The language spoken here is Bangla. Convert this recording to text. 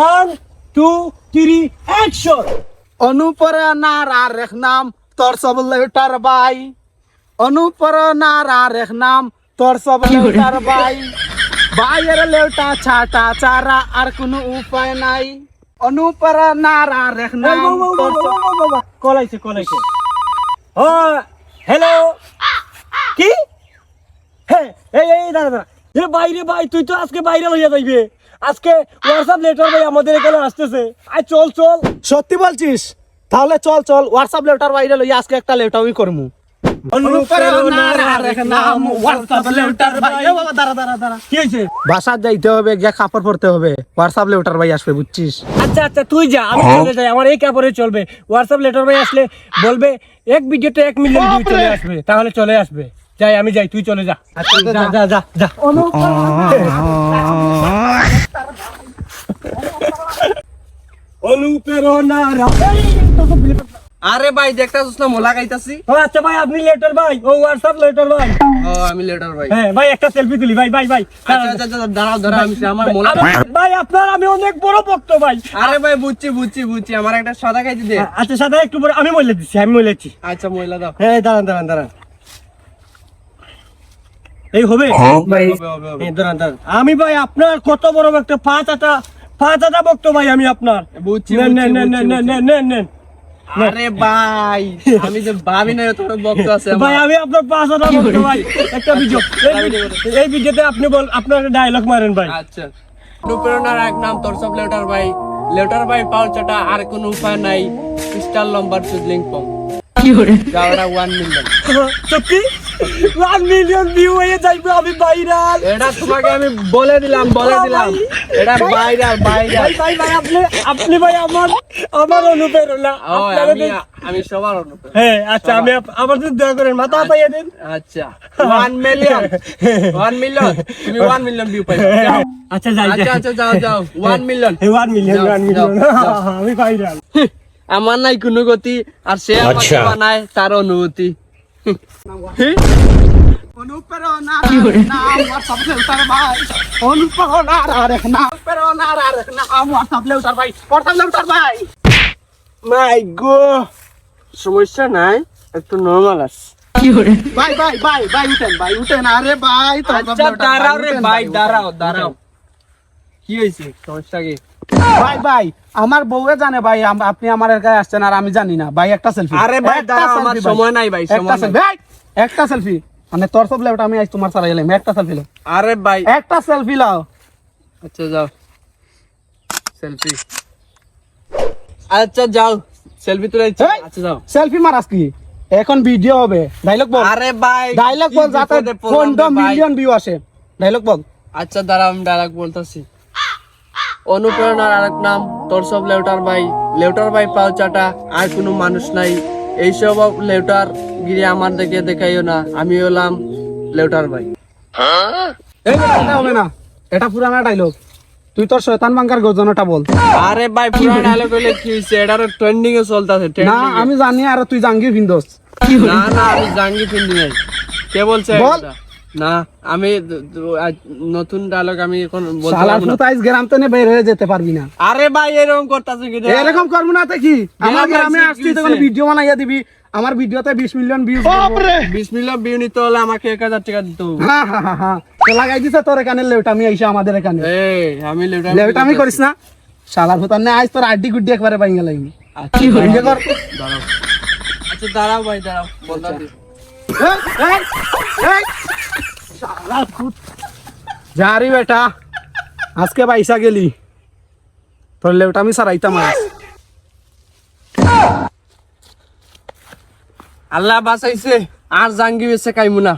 1 2 3 অ্যাকশন। অনুপ্রেরণার আর এক নাম তোর সব লেটার বাই। অনুপ্রেরণার আর এক নাম তোর সব লেটার বাই। বাইয়ের লেটা ছাটা চারা আর কোনো উপায় নাই। অনুপ্রেরণার আর এক নাম তোর সব- কলাইছে ও হ্যালো কি হে এই দাদা এ বাইরে ভাই তুই তো আজকে বাইরে লইয়া যাইবে আজকে হোয়াটসঅ্যাপ লেটার ভাই আমাদের এখানে আসতেছে আয় চল সত্যি বলছিস? তাহলে চল হোয়াটসঅ্যাপ লেটার বাইরে লই আজকে একটা লেটারই করমু। অনুপ্রেরণার আর এক নাম হোয়াটসঅ্যাপ লেটার ভাই। এ বাবা দাঁড়া কি হয়েছে? বাসার যাইতে হবে, গিয়ে কাপড় পরতে হবে, হোয়াটসঅ্যাপ লেটার ভাই আসবে বুঝছিস? আচ্ছা তুই যা, আমি চলে যাই, আমার এই কাপড়ে চলবে। হোয়াটসঅ্যাপ লেটার ভাই আসলে বলবে এক ভিডিওতে 1 মিলিয়ন ভিউ চলে আসবে, তাহলে চলে আসবে। আমি যাই, তুই চলে যা। যা অনুপ্রেরণার। আরে ভাই দেখতাছিস না মোলা গাইতাছি। ও আচ্ছা ভাই, আপনি লেটার ভাই? ও হোয়াটসঅ্যাপ লেটার ভাই? ও আমি লেটার ভাই। হ্যাঁ ভাই, একটা সেলফি তুলি ভাই। আচ্ছা দাঁড়াও আমি আমার মোলা। ভাই আপনার আমি অনেক বড় ভক্ত ভাই। আরে ভাই বুঝছি আমার একটা সাদা খাইতে দে। আচ্ছা সাদা একটু বড়, আমি মইলা দিচ্ছি, আচ্ছা মহিলা দাও। হ্যাঁ দাঁড়ান এই হবে ভাই? হবে। এই দাঁড়ান আমি ভাই আপনার কত বড় একটা পাঁচ আটা ভক্ত ভাই আমি আপনার। বুঝছি। নেন। আরে ভাই আমি যে ভাবি না তোর বক্ত আছে ভাই আমি আপনার 5 আটা ভক্ত ভাই। একটা ভিডিও, এই ভিডিওতে আপনি আপনার ডায়লগ মারেন ভাই। আচ্ছা অনুপ্রেরণার এক নাম তোর সব লেটার ভাই পাওয়ার চাটা আর কোনো উপায় নাই। ক্রিস্টাল লম্বার সুদলিং পং যাওয়াটা 1 মিলিয়ন। সত্যি 1 মিলিয়ন ভিউ হয়ে যাইবে, আমি ভাইরাল। এটা তোমাকে আমি বলে দিলাম এটা ভাইরাল। ভাই আপনি ভাই আমার অনুপ্রেরণা। আমি সবার অনুপ্রেরণা। হ্যাঁ আচ্ছা, আমি আমার জন্য দয়া করেন, মাথা পাইয়া দেন। আচ্ছা 1 মিলিয়ন তুমি 1 মিলিয়ন ভিউ পাইছো। আচ্ছা যাই। আচ্ছা যাও 1 মিলিয়ন। 1 মিলিয়ন আমি ভাইরাল। আমার নাই কোনো গতি, আর সে আমাকে বানায় তার অনুভূতি। অনুপ্রেরণার নাম হোয়াটসঅ্যাপ লেটার ভাই। অনুপ্রেরণার আর এক নাম হোয়াটসঅ্যাপ লেটার ভাই। মাই গো, সমস্যা নাই, একটু নরমাল আছে। ভাই উঠেন আরে ভাই। আচ্ছা দাঁড়াও রে ভাই, দাঁড়াও। কি হয়েছে, সমস্যা কি? ভাই আমার বউয়ে জানে ভাই আপনি আমার এলাকায় আসছেন আর আমি জানি না ভাই। একটা সেলফি। আরে ভাই দাঁড়াও, আমার সময় নাই ভাই, সময় নাই। একটা সেলফি মানে তোর সব লেটা আমি আজ তোমার সারা এলাম। একটা সেলফি লাও। আরে ভাই একটা সেলফি লাও। আচ্ছা যাও সেলফি। আচ্ছা যাও সেলফি তুলে দিচ্ছি। আচ্ছা যাও। সেলফি মারাস কি? এখন ভিডিও হবে। ডায়লগ বল। আরে ভাই ডায়লগ বল যাতে 15 মিলিয়ন ভিউ আসে। ডায়লগ বল। আচ্ছা দাঁড়াও, আমি ডায়লগ বলতেছি। অনুপ্রেরণার আরেক নাম তোর সব লেটার ভাই পাও চাটা আর কোনো মানুষ নাই। এইসব লেটার গিরি আমার দেখে দেখাইও না, আমি হলাম লেটার ভাই। এই এটা হবে না, এটা পুরানা ডায়লগ। তুই তোর শয়তান বাঙ্কার গর্জনটা বল। আরে ভাই পুরো ডায়লগ হইলে কি হইছে, এটার ট্রেন্ডিং এ চলতেছে। না আমি জানি আর তুই জাঙ্গির ভিন্দোস। না আমি জাঙ্গি পিন্দি নাই। কে বলছে বল। এটা? না আমি নতুন ডায়লগ আমি এখন বলতে শালা পারবো না। তুই আজ গ্রাম থেকে বের হয়ে যেতে পারবি না। আরে ভাই এরকম করতেছে কি? এরকম করবো না তো কি? আমার ভাই, গ্রামে কি আসছিস তখন হইছে? ভিডিও বানাইয়া দিবি। আমার ভিডিওতে 20 মিলিয়ন ভিউ। 20 মিলিয়ন ভিউ নিতে হলে আমাকে 1000 টাকা দিতে হবে। হ্যাঁ তো লাগাই দিছে তোর এখানে লেউটা। আমি আইসা আমাদের এখানে এই আমি লেউটা আমি করিস না। শালার ভূতার না আজ তোর আড্ডি গুড্ডি একবারে বাইঙ্গা লাগবি। আচ্ছা ভিডিও কর। দাঁড়াও। আচ্ছা দাঁড়াও ভাই দাঁড়াও বলতাছি। যারি বেটা আজকে পয়সা গেলি তোর লেউটা আমি সারাইতাম আজ। আল্লাহ বাঁচাইছে, আর জাঙ্গি বেছে কাইমু না।